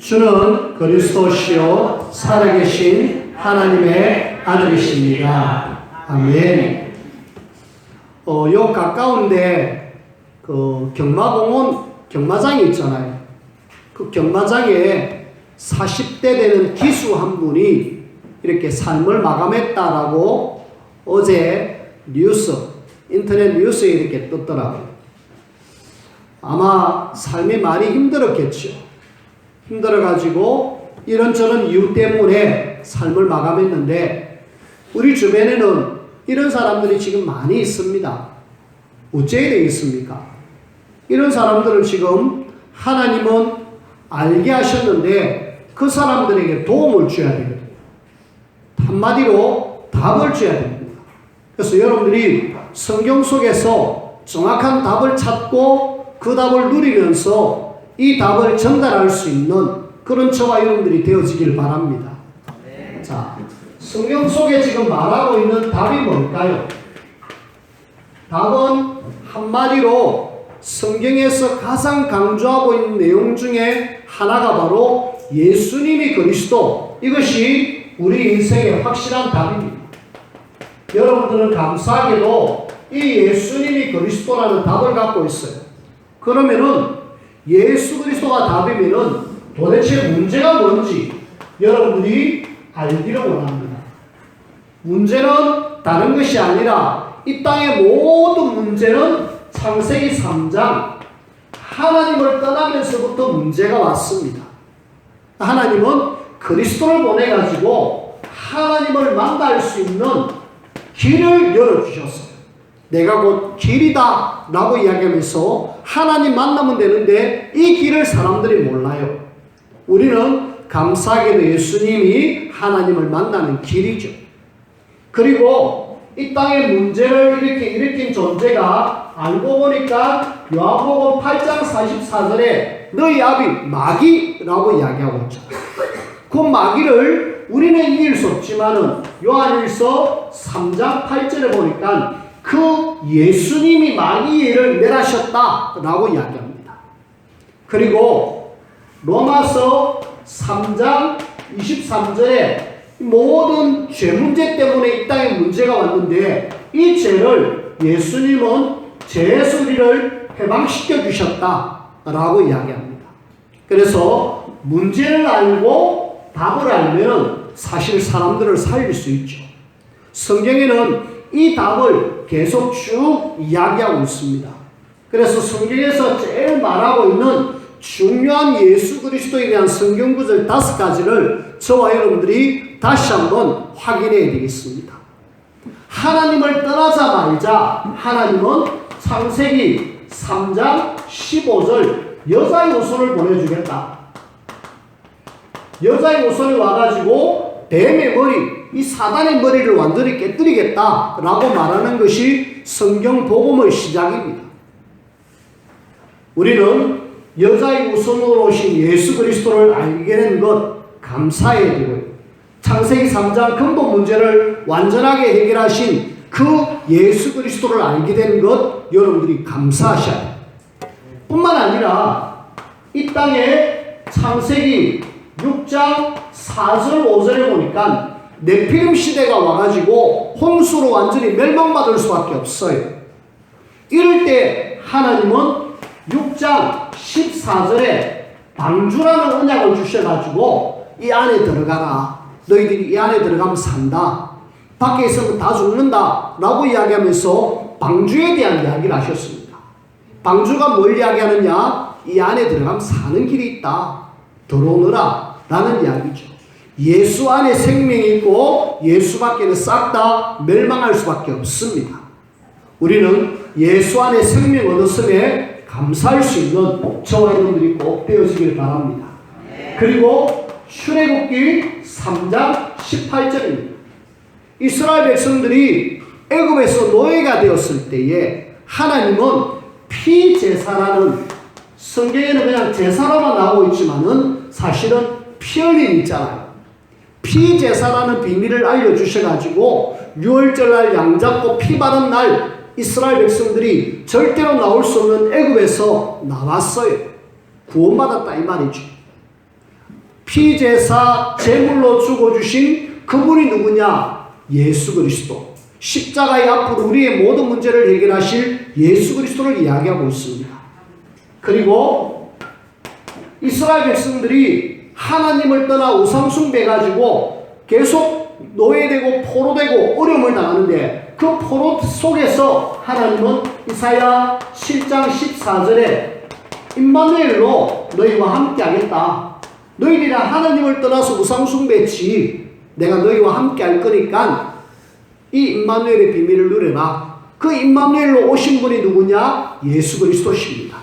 주는 그리스도시요 살아계신 하나님의 아들이십니다. 아멘. 요 가까운데 그 경마공원 경마장이 있잖아요. 그 경마장에 40대 되는 기수 한 분이 이렇게 삶을 마감했다라고 어제 인터넷 뉴스에 이렇게 떴더라고요. 아마 삶이 많이 힘들었겠죠. 힘들어가지고 이런저런 이유 때문에 삶을 마감했는데 우리 주변에는 이런 사람들이 지금 많이 있습니다. 어째야 되겠습니까? 이런 사람들은 지금 하나님은 알게 하셨는데 그 사람들에게 도움을 줘야 되거든요. 한마디로 답을 줘야 됩니다. 그래서 여러분들이 성경 속에서 정확한 답을 찾고 그 답을 누리면서 이 답을 전달할 수 있는 그런 저와 여러분들이 되어지길 바랍니다. 자, 성경 속에 지금 말하고 있는 답이 뭘까요? 답은 한마디로 성경에서 가장 강조하고 있는 내용 중에 하나가 바로 예수님이 그리스도, 이것이 우리 인생의 확실한 답입니다. 여러분들은 감사하게도 이 예수님이 그리스도라는 답을 갖고 있어요. 그러면은 예수 그리스도가 답이면은 도대체 문제가 뭔지 여러분들이 알기를 원합니다. 문제는 다른 것이 아니라 이 땅의 모든 문제는 창세기 3장 하나님을 떠나면서부터 문제가 왔습니다. 하나님은 그리스도를 보내가지고 하나님을 만날 수 있는 길을 열어주셨어요. 내가 곧 길이다 라고 이야기하면서 하나님 만나면 되는데 이 길을 사람들이 몰라요. 우리는 감사하게도 예수님이 하나님을 만나는 길이죠. 그리고 이 땅의 문제를 이렇게 일으킨 존재가 알고 보니까 요한복음 8장 44절에 너희 아비 마귀라고 이야기하고 있죠. 그 마귀를 우리는 이길 수 없지만은 요한일서 3장 8절에 보니까 그 예수님이 마귀를 멸하셨다라고 이야기합니다. 그리고 로마서 3장 23절에 모든 죄 문제 때문에 이 땅에 문제가 왔는데 이 죄를 예수님은 죄에서 우리를 해방시켜 주셨다라고 이야기합니다. 그래서 문제를 알고 답을 알면 사실 사람들을 살릴 수 있죠. 성경에는 이 답을 계속 쭉 이야기하고 있습니다. 그래서 성경에서 제일 말하고 있는 중요한 예수 그리스도에 대한 성경 구절 5가지를 저와 여러분들이 다시 한번 확인해야 되겠습니다. 하나님을 떠나자 말자 하나님은 창세기 3장 15절 여자의 후손을 보내주겠다. 여자의 후손이 와가지고 뱀의 머리, 이 사단의 머리를 완전히 깨뜨리겠다라고 말하는 것이 성경 복음의 시작입니다. 우리는 여자의 후손으로 오신 예수 그리스도를 알게 된 것 감사해야 되고요. 창세기 3장 근본 문제를 완전하게 해결하신 그 예수 그리스도를 알게 된 것 여러분들이 감사하셔야 돼요. 뿐만 아니라 이 땅에 창세기 6장 4절 5절에 보니까 네피림 시대가 와가지고 홍수로 완전히 멸망받을 수밖에 없어요. 이럴 때 하나님은 6장 14절에 방주라는 언약을 주셔가지고 이 안에 들어가라. 너희들이 이 안에 들어가면 산다. 밖에 있으면 다 죽는다. 라고 이야기하면서 방주에 대한 이야기를 하셨습니다. 방주가 뭘 이야기하느냐? 이 안에 들어가면 사는 길이 있다. 들어오너라. 라는 이야기죠. 예수 안에 생명이 있고 예수 밖에는 싹 다 멸망할 수밖에 없습니다. 우리는 예수 안에 생명 얻었음에 감사할 수 있는 저와 여러분들이 꼭 되어지길 바랍니다. 그리고 출애굽기 3장 18절입니다. 이스라엘 백성들이 애굽에서 노예가 되었을 때에 하나님은 피제사라는, 성경에는 그냥 제사로만 나오고 있지만은 사실은 피 흘림 있잖아요. 피제사라는 비밀을 알려주셔가지고 6월절날 양잡고 피 바른 날 이스라엘 백성들이 절대로 나올 수 없는 애굽에서 나왔어요. 구원받았다 이 말이죠. 피제사 제물로 죽어주신 그분이 누구냐? 예수 그리스도. 십자가의 앞으로 우리의 모든 문제를 해결하실 예수 그리스도를 이야기하고 있습니다. 그리고 이스라엘 백성들이 하나님을 떠나 우상 숭배해가지고 계속 노예되고 포로되고 어려움을 당하는데, 그 포로 속에서 하나님은 이사야 7장 14절에 임마누엘로 너희와 함께 하겠다. 너희들이 하나님을 떠나서 우상 숭배했지, 내가 너희와 함께 할 거니까 이 임마누엘의 비밀을 누려라. 그 임마누엘로 오신 분이 누구냐? 예수 그리스도십니다.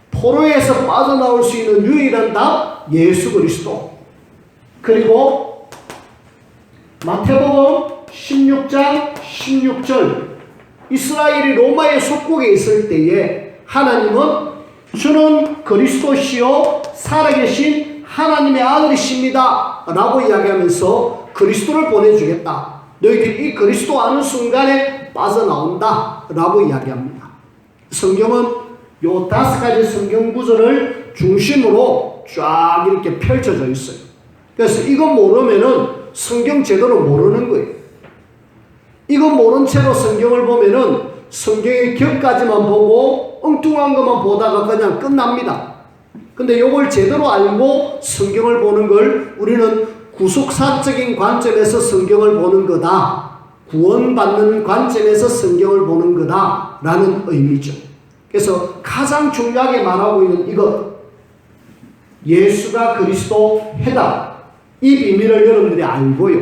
포로에서 빠져나올 수 있는 유일한 답, 예수 그리스도. 그리고 마태복음 16장 16절, 이스라엘이 로마의 속국에 있을 때에 하나님은 주는 그리스도시요 살아계신 하나님의 아들이십니다 라고 이야기하면서 그리스도를 보내주겠다. 너희들이 이 그리스도 아는 순간에 빠져나온다 라고 이야기합니다. 성경은 요 5가지 성경 구절을 중심으로 쫙 이렇게 펼쳐져 있어요. 그래서 이거 모르면은 성경 제대로 모르는 거예요. 이거 모른 채로 성경을 보면은 성경의 격까지만 보고 엉뚱한 것만 보다가 그냥 끝납니다. 근데 요걸 제대로 알고 성경을 보는 걸 우리는 구속사적인 관점에서 성경을 보는 거다, 구원받는 관점에서 성경을 보는 거다 라는 의미죠. 그래서 가장 중요하게 말하고 있는 이것, 예수가 그리스도 해다, 이 비밀을 여러분들이 알고요.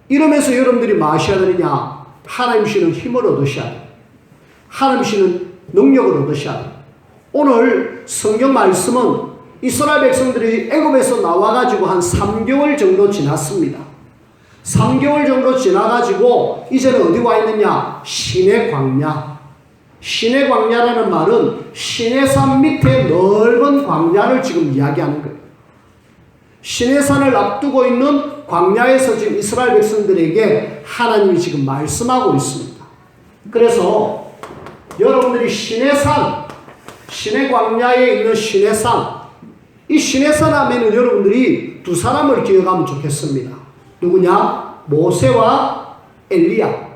이러면서 여러분들이 마셔야 되느냐? 하나님 주시는 힘을 얻으셔야 돼요. 하나님 주시는 능력을 얻으셔야 돼요. 오늘 성경 말씀은 이스라엘 백성들이 애굽에서 나와가지고 한 3개월 정도 지났습니다. 3개월 정도 지나가지고 이제는 어디 와 있느냐? 시내 광야. 시내 광야라는 말은 시내산 밑에 넓은 광야를 지금 이야기하는 거예요. 시내산을 앞두고 있는 광야에서 지금 이스라엘 백성들에게 하나님이 지금 말씀하고 있습니다. 그래서 여러분들이 시내산, 시내 광야에 있는 시내산, 이 시내산 하면은 여러분들이 두 사람을 기억하면 좋겠습니다. 누구냐? 모세와 엘리야.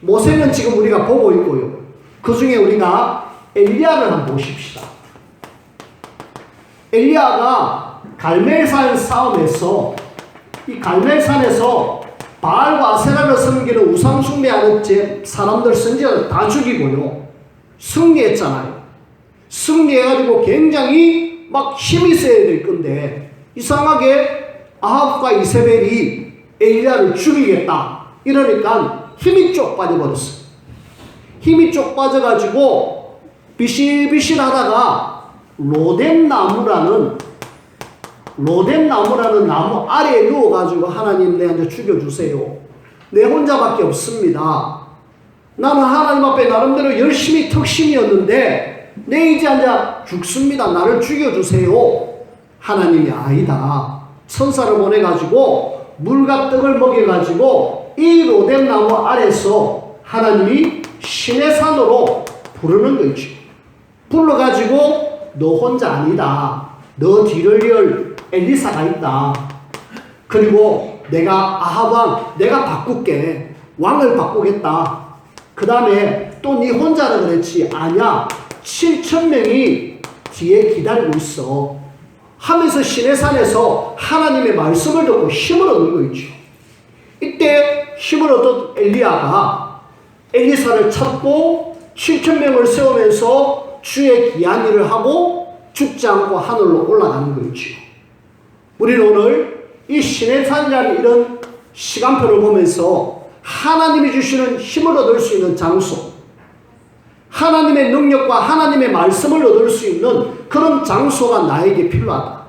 모세는 지금 우리가 보고 있고요. 그 중에 우리가 엘리야를 한번 보십시다. 엘리야가 갈멜산 싸움에서, 이 갈멜산에서 바알과 아세라를 섬기는 우상 숭배하는 사람들, 선지자들 다 죽이고요. 승리했잖아요. 승리해가지고 굉장히 막 힘이 세야 될 건데, 이상하게 아합과 이세벨이 엘리야를 죽이겠다 이러니까 힘이 쪽 빠져버렸어요. 힘이 쪽 빠져가지고 비실비실 하다가 로뎀나무라는 나무 아래에 누워가지고 하나님 내한테 죽여주세요. 내 혼자밖에 없습니다. 나는 하나님 앞에 나름대로 열심히 턱심이었는데 내 이제 앉아 죽습니다. 나를 죽여주세요. 하나님이 아니다. 천사를 보내가지고 물과 떡을 먹여가지고 이 로뎀나무 아래서 하나님이 시내산으로 부르는 거죠. 불러가지고 너 혼자 아니다. 너 뒤를 이을 엘리사가 있다. 그리고 내가 아합왕 내가 바꿀게. 왕을 바꾸겠다. 그 다음에 또 네 혼자라 그랬지. 아니야. 7,000명이 뒤에 기다리고 있어. 하면서 시내산에서 하나님의 말씀을 듣고 힘을 얻는 거 있죠. 이때 힘을 얻은 엘리야가 엘리사를 찾고 7,000명을 세우면서 주의 귀한 일을 하고 죽지 않고 하늘로 올라가는 거 있죠. 우리는 오늘 이 시내산이라는 이런 시간표를 보면서 하나님이 주시는 힘을 얻을 수 있는 장소, 하나님의 능력과 하나님의 말씀을 얻을 수 있는 그런 장소가 나에게 필요하다.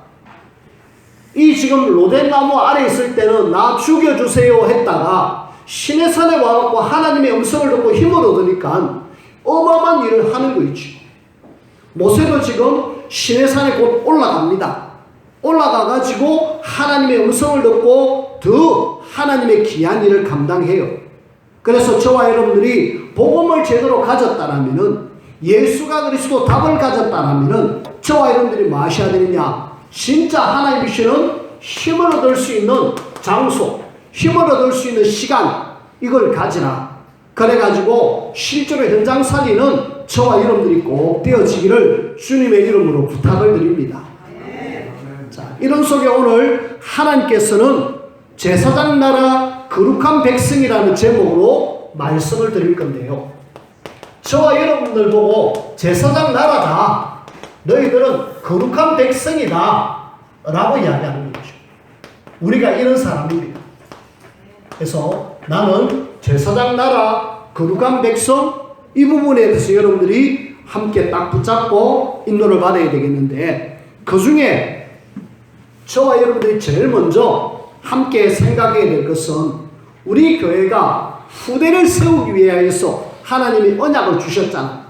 이 지금 로뎀나무 아래 있을 때는 나 죽여주세요 했다가 시내산에 와갖고 하나님의 음성을 듣고 힘을 얻으니까 어마어마한 일을 하는 거 있죠. 모세도 지금 시내산에 곧 올라갑니다. 올라가가지고 하나님의 음성을 듣고 더 하나님의 귀한 일을 감당해요. 그래서 저와 여러분들이 복음을 제대로 가졌다라면은, 예수가 그리스도 답을 가졌다라면은 저와 여러분들이 뭐 하셔야 되느냐? 진짜 하나님이 주시는 힘을 얻을 수 있는 장소, 힘을 얻을 수 있는 시간, 이걸 가지라. 그래가지고 실제로 현장 살리는 저와 여러분들이 꼭 되어지기를 주님의 이름으로 부탁을 드립니다. 자, 이런 속에 오늘 하나님께서는 제사장 나라 거룩한 백성이라는 제목으로 말씀을 드릴 건데요. 저와 여러분들 보고 제사장 나라다, 너희들은 거룩한 백성이다 라고 이야기하는 거죠. 우리가 이런 사람입니다. 그래서 나는 제사장 나라 거룩한 백성, 이 부분에 대해서 여러분들이 함께 딱 붙잡고 인도를 받아야 되겠는데, 그 중에 저와 여러분들이 제일 먼저 함께 생각해야 될 것은 우리 교회가 후대를 세우기 위하여서 하나님이 언약을 주셨잖아.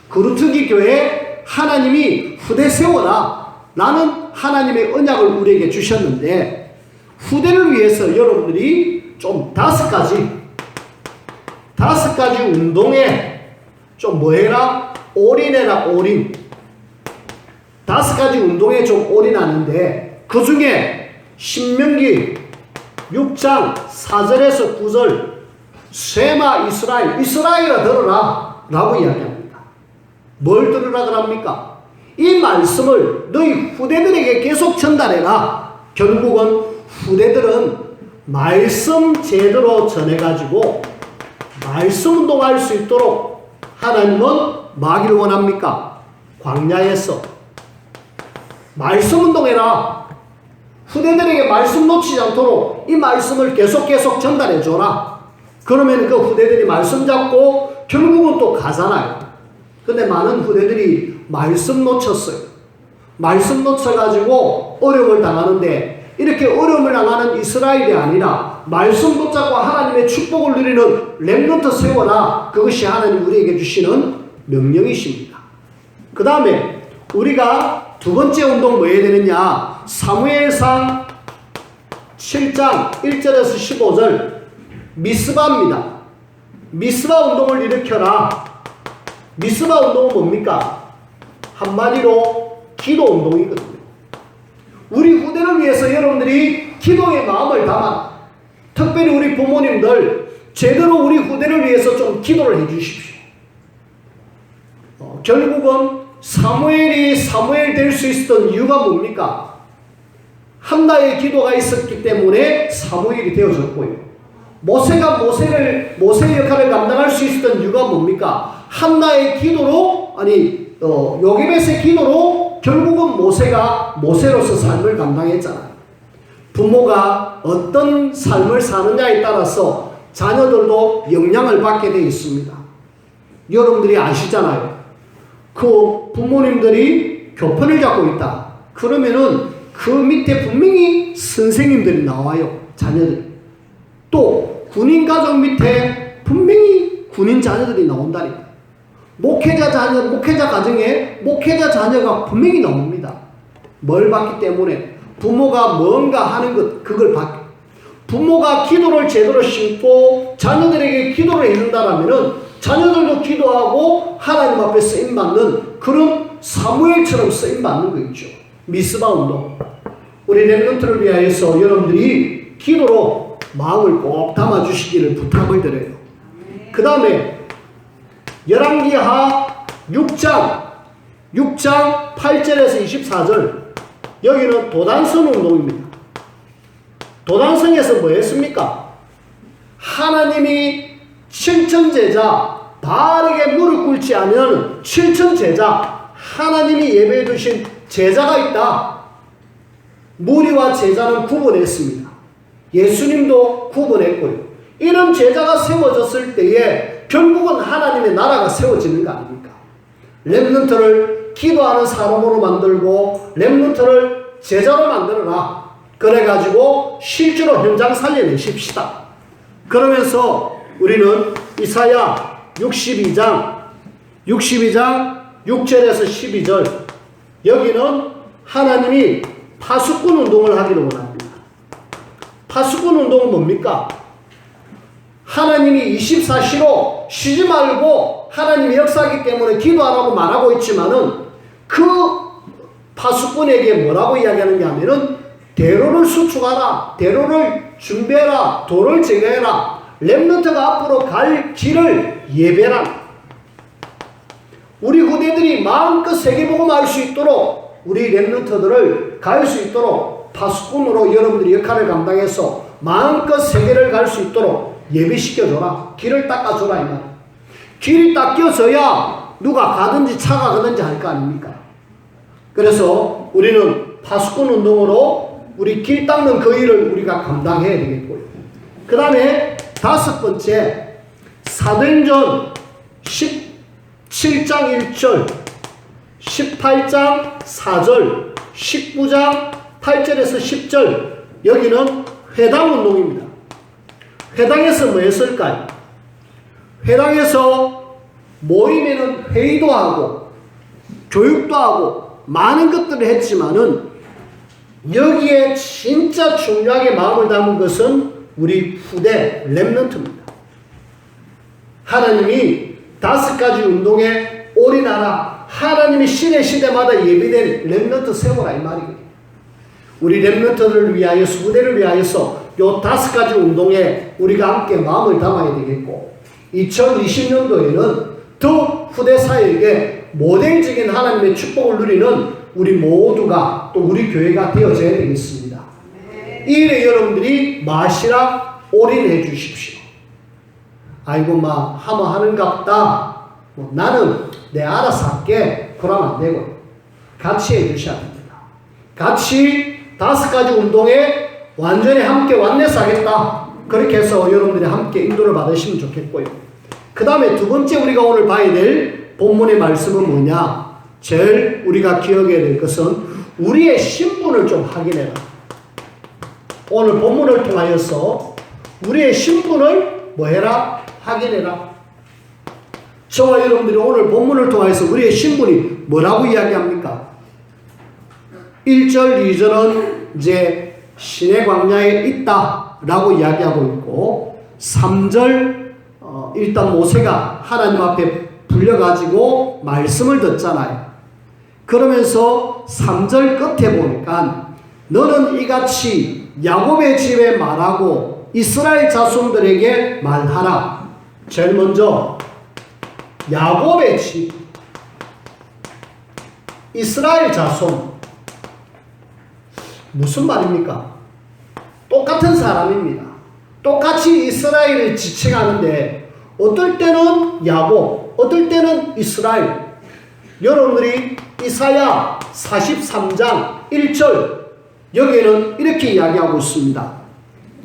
그루트기 교회 하나님이 후대 세워라 라는 하나님의 언약을 우리에게 주셨는데, 후대를 위해서 여러분들이 좀 다섯 가지 운동에 좀 뭐해라? 올인해라. 올인. 다섯 가지 운동에 좀 올인하는데, 그 중에 신명기 6장 4절에서 9절 쉐마 이스라엘아 들어라 라고 이야기합니다. 뭘 들으라 그럽니까? 이 말씀을 너희 후대들에게 계속 전달해라. 결국은 후대들은 말씀 제대로 전해가지고 말씀 운동할 수 있도록 하나님은 마기를 원합니까? 광야에서 말씀 운동해라. 후대들에게 말씀 놓치지 않도록 이 말씀을 계속 전달해줘라. 그러면 그 후대들이 말씀 잡고 결국은 또 가잖아요. 근데 많은 후대들이 말씀 놓쳤어요. 말씀 놓쳐가지고 어려움을 당하는데, 이렇게 어려움을 당하는 이스라엘이 아니라 말씀 붙잡고 하나님의 축복을 누리는 렘넌트 세워라. 그것이 하나님 우리에게 주시는 명령이십니다. 그 다음에 우리가 두 번째 운동 뭐 해야 되느냐? 사무엘상 7장 1절에서 15절 미스바입니다. 미스바 운동을 일으켜라. 미스바 운동은 뭡니까? 한마디로 기도 운동이거든요. 우리 후대를 위해서 여러분들이 기도의 마음을 담아, 특별히 우리 부모님들 제대로 우리 후대를 위해서 좀 기도를 해 주십시오. 결국은 사무엘이 사무엘 될 수 있었던 이유가 뭡니까? 한나의 기도가 있었기 때문에 사무엘이 되어졌고요. 모세가 모세의 역할을 감당할 수 있었던 이유가 뭡니까? 한나의 기도로, 요게벳의 기도로 결국은 모세가 모세로서 삶을 감당했잖아요. 부모가 어떤 삶을 사느냐에 따라서 자녀들도 영향을 받게 되어 있습니다. 여러분들이 아시잖아요. 그 부모님들이 교편을 잡고 있다. 그러면은 그 밑에 분명히 선생님들이 나와요. 자녀들. 또 군인 가족 밑에 분명히 군인 자녀들이 나온다니까. 목회자 가정에 목회자 자녀가 분명히 나옵니다. 뭘 받기 때문에? 부모가 뭔가 하는 것, 그걸 받기. 부모가 기도를 제대로 심고 자녀들에게 기도를 해준다라면은 자녀들도 기도하고 하나님 앞에 쓰임받는 그런 사무엘처럼 쓰임받는 거 있죠. 미스바 운동. 우리 렘넌트를 위하여서 여러분들이 기도로 마음을 꼭 담아주시기를 부탁을 드려요. 그 다음에 열왕기하 6장 8절에서 24절, 여기는 도단성 운동입니다. 도단성에서 뭐 했습니까? 하나님이 7천제자, 바르게 무릎 꿇지 않으면 7천제자, 하나님이 예배해 주신 제자가 있다. 무리와 제자는 구분했습니다. 예수님도 구분했고요. 이런 제자가 세워졌을 때에 결국은 하나님의 나라가 세워지는 거 아닙니까? 렘넌트를 기도하는 사람으로 만들고 렘넌트를 제자로 만들어라. 그래가지고 실제로 현장 살려내십시다. 그러면서 우리는 이사야 62장 6절에서 12절, 여기는 하나님이 파수꾼 운동을 하기를 원합니다. 파수꾼 운동은 뭡니까? 하나님이 24시로 쉬지 말고 하나님의 역사이기 때문에 기도하라고 말하고 있지만은 그 파수꾼에게 뭐라고 이야기하느냐 하면은 대로를 수축하라, 대로를 준비해라, 도를 제거해라, 렘넌트가 앞으로 갈 길을 예배하라. 우리 후대들이 마음껏 세계복음 알 수 있도록 우리 렘넌트들을 갈 수 있도록 파수꾼으로 여러분들이 역할을 감당해서 마음껏 세계를 갈 수 있도록 예배시켜줘라. 길을 닦아줘라 이 말. 길이 닦여져야 누가 가든지 차가 가든지 할 거 아닙니까? 그래서 우리는 파수꾼 운동으로 우리 길 닦는 그 일을 우리가 감당해야 되겠고요. 그 다음에 다섯 번째, 사도행전 17장 1절, 18장 4절, 19장 8절에서 10절, 여기는 회당 운동입니다. 회당에서 뭐 했을까요? 회당에서 모임에는 회의도 하고 교육도 하고 많은 것들을 했지만은 여기에 진짜 중요하게 마음을 담은 것은 우리 후대 렘넌트입니다. 하나님이 다섯 가지 운동에 올인하라. 하나님이 신의 시대마다 예비된 렘넌트 세워라 이 말이거든요. 우리 렘넌트를 위하여서, 후대를 위하여서 요 다섯 가지 운동에 우리가 함께 마음을 담아야 되겠고, 2020년도에는 더 후대 사회에게 모델적인 하나님의 축복을 누리는 우리 모두가 또 우리 교회가 되어져야 되겠습니다. 이 일에 여러분들이 마시라 올인해 주십시오. 아이고 하면 하는갑다. 나는 내 알아서 할게. 그러면 안 되고 같이 해 주셔야 됩니다. 같이 다섯 가지 운동에 완전히 함께 완내서 하겠다. 그렇게 해서 여러분들이 함께 인도를 받으시면 좋겠고요. 그 다음에 두 번째 우리가 오늘 봐야 될 본문의 말씀은 뭐냐? 제일 우리가 기억해야 될 것은 우리의 신분을 좀 확인해라. 오늘 본문을 통하여서 우리의 신분을 뭐 해라? 확인해라. 저와 여러분들이 오늘 본문을 통해서 우리의 신분이 뭐라고 이야기합니까? 1절, 2절은 이제 신의 광야에 있다 라고 이야기하고 있고, 3절 일단 모세가 하나님 앞에 불려가지고 말씀을 듣잖아요. 그러면서 3절 끝에 보니까 너는 이같이 야곱의 집에 말하고 이스라엘 자손들에게 말하라. 제일 먼저 야곱의 집, 이스라엘 자손, 무슨 말입니까? 똑같은 사람입니다. 똑같이 이스라엘을 지칭하는데 어떨 때는 야곱, 어떨 때는 이스라엘. 여러분들이 이사야 43장 1절 여기에는 이렇게 이야기하고 있습니다.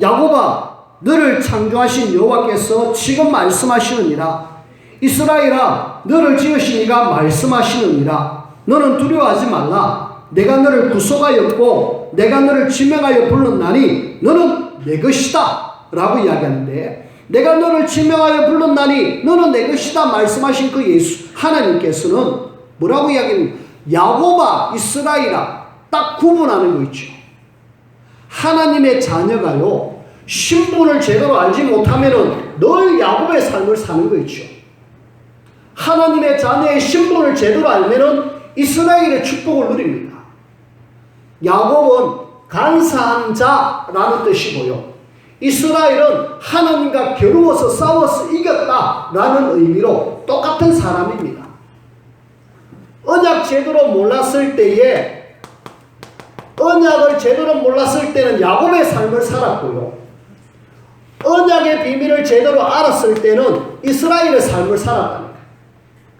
야곱아, 너를 창조하신 여호와께서 지금 말씀하시느니라. 이스라엘아, 너를 지으신 이가 말씀하시느니라. 너는 두려워하지 말라. 내가 너를 구속하였고 내가 너를 지명하여 불렀나니 너는 내 것이다 라고 이야기하는데, 내가 너를 지명하여 불렀나니 너는 내 것이다 말씀하신 그 예수 하나님께서는 뭐라고 이야기합니까? 야곱아, 이스라엘아, 딱 구분하는 거 있죠. 하나님의 자녀가요, 신분을 제대로 알지 못하면은 늘 야곱의 삶을 사는 거 있죠. 하나님의 자녀의 신분을 제대로 알면은 이스라엘의 축복을 누립니다. 야곱은 간사한 자라는 뜻이고요, 이스라엘은 하나님과 겨루어서 싸워서 이겼다라는 의미로 똑같은 사람입니다. 언약 제대로 몰랐을 때에, 언약을 제대로 몰랐을 때는 야곱의 삶을 살았고요, 언약의 비밀을 제대로 알았을 때는 이스라엘의 삶을 살았답니다.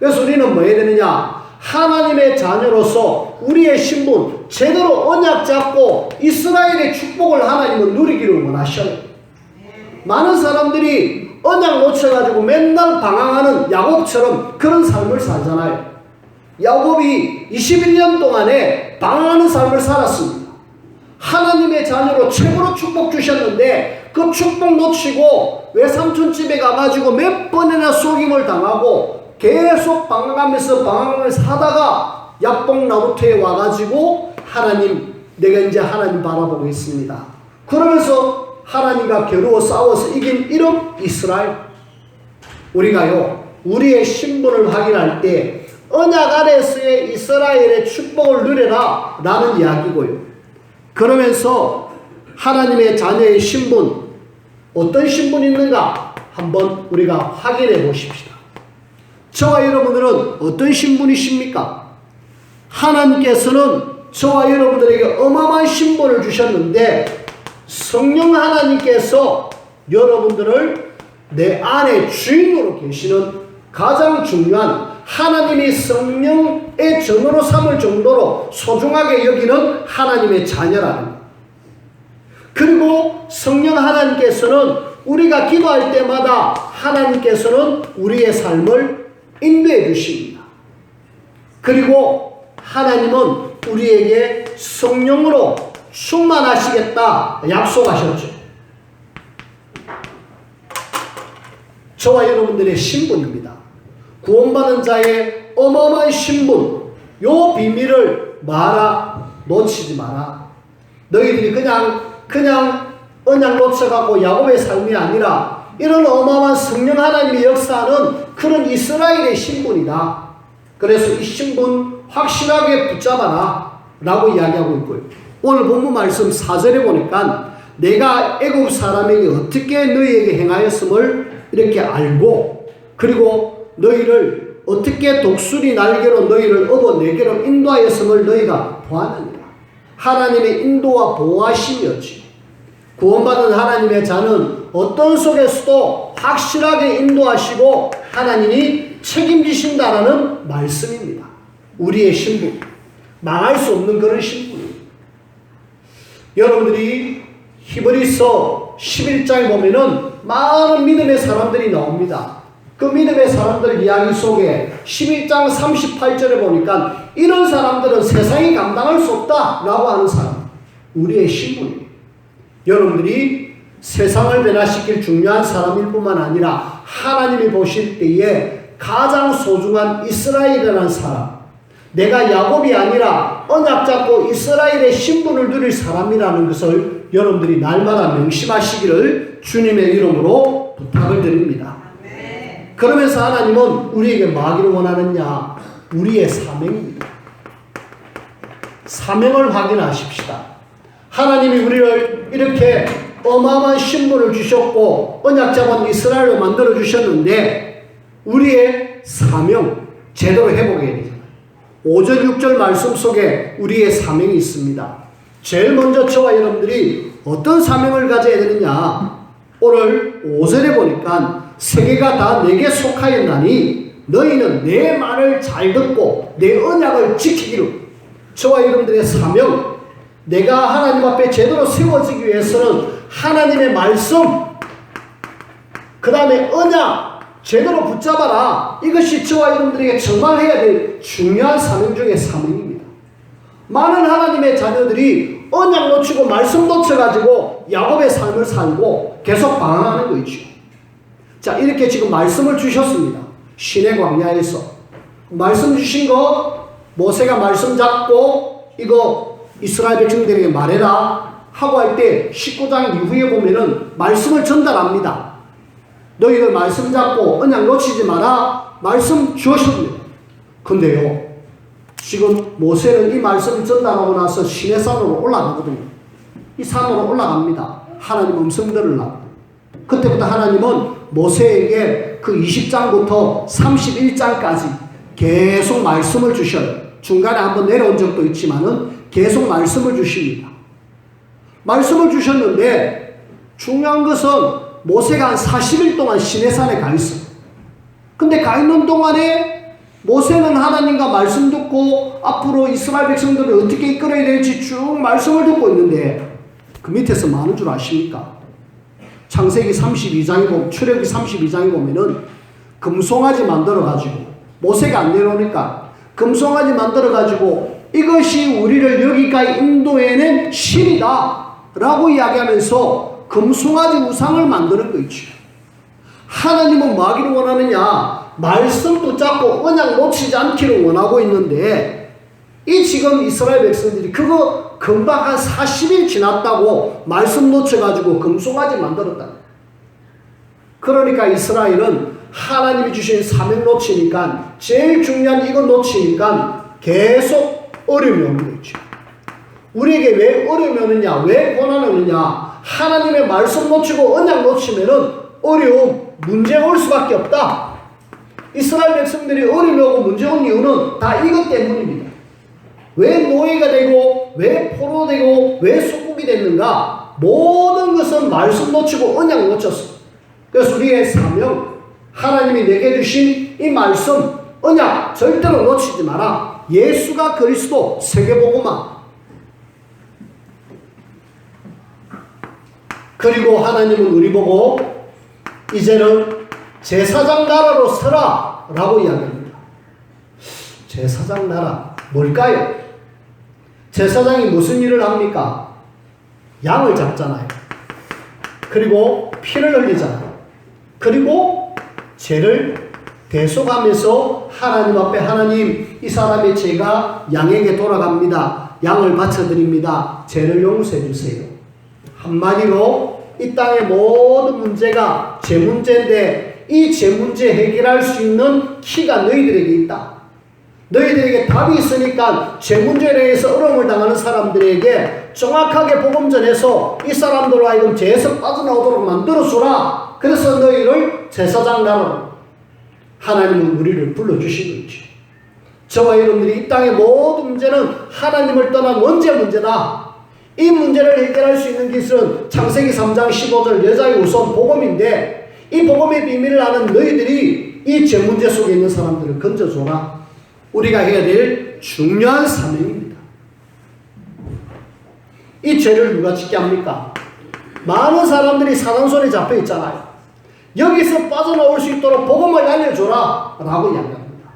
그래서 우리는 뭐 해야 되느냐? 하나님의 자녀로서 우리의 신분, 제대로 언약 잡고 이스라엘의 축복을 하나님은 누리기를 원하셔요. 많은 사람들이 언약 놓쳐가지고 맨날 방황하는 야곱처럼 그런 삶을 살잖아요. 야곱이 21년 동안에 방황하는 삶을 살았습니다. 하나님의 자녀로 최고로 축복 주셨는데 그 축복 놓치고 외삼촌 집에 가가지고 몇 번이나 속임을 당하고 계속 방황하면서 하다가 야복나루터에 와가지고 하나님, 내가 이제 하나님 바라보고 있습니다. 그러면서 하나님과 겨루어 싸워서 이긴 이름 이스라엘. 우리가요, 우리의 신분을 확인할 때 언약 아래서의 이스라엘의 축복을 누려라 라는 이야기고요. 그러면서 하나님의 자녀의 신분, 어떤 신분이 있는가 한번 우리가 확인해 보십시다. 저와 여러분들은 어떤 신분이십니까? 하나님께서는 저와 여러분들에게 어마어마한 신분을 주셨는데 성령 하나님께서 여러분들을 내 안에 주인으로 계시는 가장 중요한 하나님이 성령의 전으로 삼을 정도로 소중하게 여기는 하나님의 자녀라는 것. 그리고 성령 하나님께서는 우리가 기도할 때마다 하나님께서는 우리의 삶을 인도해 주십니다. 그리고 하나님은 우리에게 성령으로 충만하시겠다 약속하셨죠. 저와 여러분들의 신분입니다. 구원받은 자의 어마어마한 신분, 요 비밀을 놓치지 마라. 너희들이 그냥 언약 놓쳐갖고 야곱의 삶이 아니라 이런 어마어마한 성령 하나님의 역사는 그런 이스라엘의 신분이다. 그래서 이 신분 확실하게 붙잡아라 라고 이야기하고 있고요. 오늘 본문 말씀 4절에 보니까 내가 애굽 사람에게 어떻게 너희에게 행하였음을 이렇게 알고 그리고 너희를 어떻게 독수리 날개로 너희를 업어 내게로 인도하였음을 너희가 보았느니라. 하나님의 인도와 보호하심이었지. 구원받은 하나님의 자는 어떤 속에서도 확실하게 인도하시고 하나님이 책임지신다라는 말씀입니다. 우리의 신분, 망할 수 없는 그런 신분입니다. 여러분들이 히브리서 11장에 보면은 많은 믿음의 사람들이 나옵니다. 그 믿음의 사람들 이야기 속에 11장 38절에 보니까 이런 사람들은 세상이 감당할 수 없다라고 하는 사람, 우리의 신분입니다. 여러분들이 세상을 변화시킬 중요한 사람일 뿐만 아니라 하나님이 보실 때에 가장 소중한 이스라엘이라는 사람, 내가 야곱이 아니라 언약 잡고 이스라엘의 신분을 누릴 사람이라는 것을 여러분들이 날마다 명심하시기를 주님의 이름으로 부탁을 드립니다. 그러면서 하나님은 우리에게 뭐 하기를 원하느냐? 우리의 사명입니다. 사명을 확인하십시다. 하나님이 우리를 이렇게 어마어마한 신분을 주셨고 언약 잡은 이스라엘로 만들어 주셨는데 우리의 사명 제대로 해보게 되잖아요. 5절 6절 말씀 속에 우리의 사명이 있습니다. 제일 먼저 저와 여러분들이 어떤 사명을 가져야 되느냐? 오늘 5절에 보니까 세계가 다 내게 속하였나니 너희는 내 말을 잘 듣고 내 언약을 지키기를. 저와 여러분들의 사명, 내가 하나님 앞에 제대로 세워지기 위해서는 하나님의 말씀, 그 다음에 언약 제대로 붙잡아라. 이것이 저와 여러분들에게 정말 해야 될 중요한 사명 중의 사명입니다. 많은 하나님의 자녀들이 언약 놓치고 말씀 놓쳐가지고 야곱의 삶을 살고 계속 방황하는 거 있죠. 자, 이렇게 지금 말씀을 주셨습니다. 시내 광야에서 말씀 주신 거 모세가 말씀 잡고 이거 이스라엘 백성들에게 말해라 하고 할 때 19장 이후에 보면은 말씀을 전달합니다. 너희들 말씀 잡고 언약 놓치지 마라 말씀 주셨습니다. 근데요, 지금 모세는 이 말씀을 전달하고 나서 시내산으로 올라가거든요. 이 산으로 올라갑니다. 하나님 음성 들으려고. 그때부터 하나님은 모세에게 그 20장부터 31장까지 계속 말씀을 주셔요. 중간에 한번 내려온 적도 있지만은 계속 말씀을 주십니다. 말씀을 주셨는데 중요한 것은 모세가 한 40일 동안 시내산에 가 있어요. 근데 가 있는 동안에 모세는 하나님과 말씀 듣고 앞으로 이스라엘 백성들을 어떻게 이끌어야 될지 쭉 말씀을 듣고 있는데 그 밑에서 많은 줄 아십니까? 창세기 32장에 보면, 출애굽기 32장에 보면은 금송아지 만들어가지고 모세가 안 내려오니까 금송아지 만들어가지고 이것이 우리를 여기까지 인도해낸 신이다 라고 이야기하면서 금송아지 우상을 만드는 거 있죠. 하나님은 뭐 하기를 원하느냐? 말씀 붙잡고 언약 놓치지 않기를 원하고 있는데 이 지금 이스라엘 백성들이 그거 금방 한 40일 지났다고 말씀 놓쳐가지고 금송아지 만들었다. 그러니까 이스라엘은 하나님이 주신 사명 놓치니까, 제일 중요한 이거 놓치니까 계속 어려움이 오는 거죠. 우리에게 왜 어려움이 오느냐, 왜 고난이 오느냐, 하나님의 말씀 놓치고 언약 놓치면은 어려움, 문제가 올 수밖에 없다. 이스라엘 백성들이 어려움이 오고 문제 온 이유는 다 이것 때문입니다. 왜 노예가 되고, 왜 포로가 되고, 왜 속국이 됐는가? 모든 것은 말씀 놓치고 언약 놓쳤어. 그래서 우리의 사명, 하나님이 내게 주신 이 말씀, 언약 절대로 놓치지 마라. 예수가 그리스도, 세계복음화. 그리고 하나님은 우리 보고 이제는 제사장 나라로 서라 라고 이야기합니다. 제사장 나라 뭘까요? 제사장이 무슨 일을 합니까? 양을 잡잖아요. 그리고 피를 흘리잖아요. 그리고 죄를 대속하면서 하나님 앞에, 하나님, 이 사람의 죄가 양에게 돌아갑니다. 양을 바쳐드립니다. 죄를 용서해 주세요. 한마디로 이 땅의 모든 문제가 죄 문제인데, 이 죄 문제 해결할 수 있는 키가 너희들에게 있다. 너희들에게 답이 있으니까 죄 문제에 대해서 어려움을 당하는 사람들에게 정확하게 복음 전해서 이 사람들로 하여금 죄에서 빠져나오도록 만들어주라. 그래서 너희를 제사장 나라로 하나님은 우리를 불러주신 거지. 저와 여러분들이 이 땅의 모든 문제는 하나님을 떠난 원죄 문제다. 이 문제를 해결할 수 있는 기술은 창세기 3장 15절 여자의 우선 복음인데, 이 복음의 비밀을 아는 너희들이 이 죄 문제 속에 있는 사람들을 건져줘라. 우리가 해야 될 중요한 사명입니다. 이 죄를 누가 짓게 합니까? 많은 사람들이 사단 손에 잡혀 있잖아요. 여기서 빠져나올 수 있도록 복음을 알려줘라 라고 이야기합니다.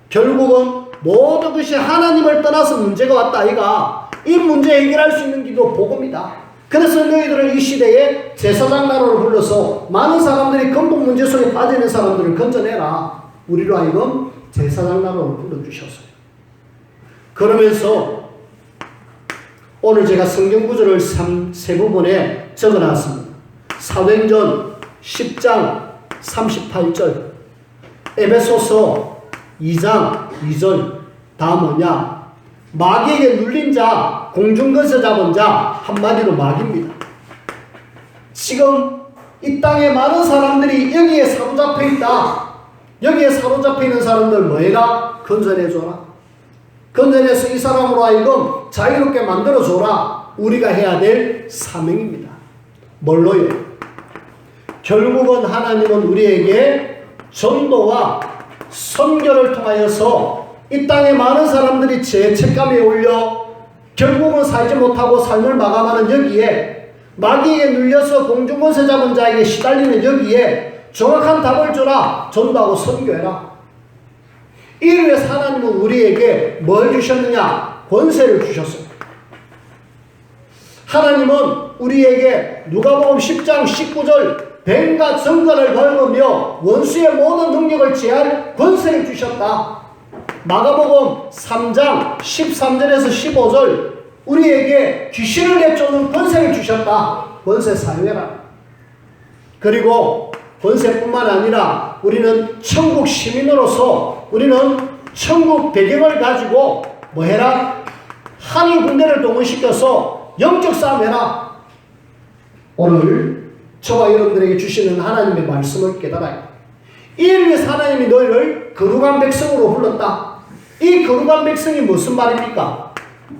결국은 모든 것이 하나님을 떠나서 문제가 왔다 아이가, 이 문제 해결할 수 있는 길도 복음이다. 그래서 너희들을 이 시대에 제사장 나라로 불러서 많은 사람들이 근본 문제 속에 빠지는 사람들을 건져내라. 우리로 하여금 제사장 나라로 불러주셨어요. 그러면서 오늘 제가 성경 구절을 세 부분에 적어놨습니다. 사도행전 10장 38절, 에베소서 2장 2절, 다 뭐냐? 마귀에게 눌린 자, 공중권세 잡은 자, 한마디로 마귀입니다. 지금 이 땅에 많은 사람들이 여기에 사로잡혀 있다. 여기에 사로잡혀 있는 사람들 뭐해라? 건져내줘라. 건져내서 이 사람으로 하여금 자유롭게 만들어줘라. 우리가 해야 될 사명입니다. 뭘로요? 결국은 하나님은 우리에게 전도와 선교를 통하여서 이 땅에 많은 사람들이 죄책감에 올려 결국은 살지 못하고 삶을 마감하는 여기에, 마귀에게 눌려서 공중권세 잡은 자에게 시달리는 여기에 정확한 답을 주라. 전도하고 선교해라. 이를 위해서 하나님은 우리에게 뭘 주셨느냐? 권세를 주셨어요. 하나님은 우리에게 누가복음 10장 19절 뱀과 정갈을 밟으며 원수의 모든 능력을 제할 권세를 주셨다. 마가복음 3장 13절에서 15절 우리에게 귀신을 내쫓는 권세를 주셨다. 권세 사용해라. 그리고 권세뿐만 아니라 우리는 천국 시민으로서 우리는 천국 배경을 가지고 뭐 해라? 하늘 군대를 동원시켜서 영적 싸움 해라. 오늘 저와 여러분들에게 주시는 하나님의 말씀을 깨달아요. 이를 위해서 하나님이 너희를 거룩한 백성으로 불렀다. 이 거룩한 백성이 무슨 말입니까?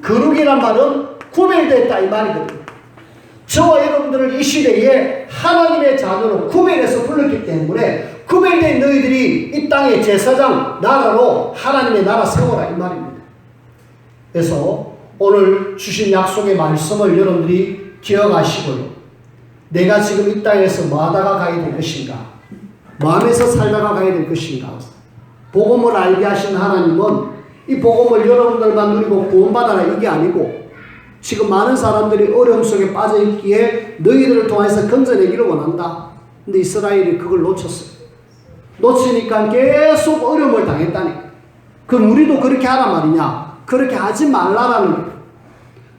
거룩이란 말은 구별됐다 이 말이거든요. 저와 여러분들을 이 시대에 하나님의 자녀로 구별해서 불렀기 때문에 구별된 너희들이 이 땅의 제사장 나라로 하나님의 나라 세워라 이 말입니다. 그래서 오늘 주신 약속의 말씀을 여러분들이 기억하시고요. 내가 지금 이 땅에서 뭐 하다가 가야 될 것인가? 마음에서 살다가 가야 될 것인가? 복음을 알게 하신 하나님은 이 복음을 여러분들만 누리고 구원받아라 이게 아니고 지금 많은 사람들이 어려움 속에 빠져있기에 너희들을 통해서 건져내기를 원한다. 근데 이스라엘이 그걸 놓쳤어요. 놓치니까 계속 어려움을 당했다니까. 그럼 우리도 그렇게 하란 말이냐? 그렇게 하지 말라라는 거예요.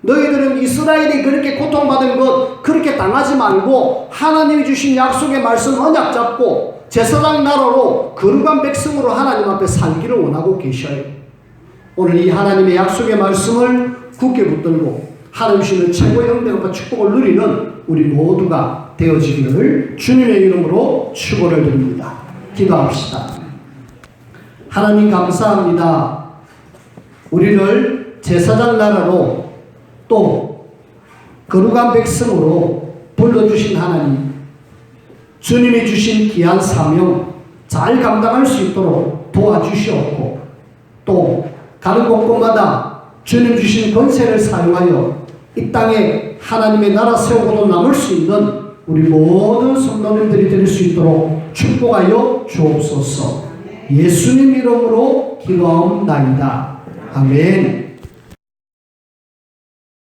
너희들은 이스라엘이 그렇게 고통받은 것 그렇게 당하지 말고 하나님이 주신 약속의 말씀 언약 잡고 제사장 나라로 거룩한 백성으로 하나님 앞에 살기를 원하고 계셔요. 오늘 이 하나님의 약속의 말씀을 굳게 붙들고 하나님 주시는 최고의 은혜와 축복을 누리는 우리 모두가 되어지기를 주님의 이름으로 축원을 드립니다. 기도합시다. 하나님 감사합니다. 우리를 제사장 나라로 또 거룩한 백성으로 불러주신 하나님, 주님이 주신 귀한 사명 잘 감당할 수 있도록 도와주시옵고, 또 가는 곳곳마다 주님 주신 권세를 사용하여 이 땅에 하나님의 나라 세우고도 남을 수 있는 우리 모든 성도님들이 될 수 있도록 축복하여 주옵소서. 예수님 이름으로 기도하옵나이다. 아멘.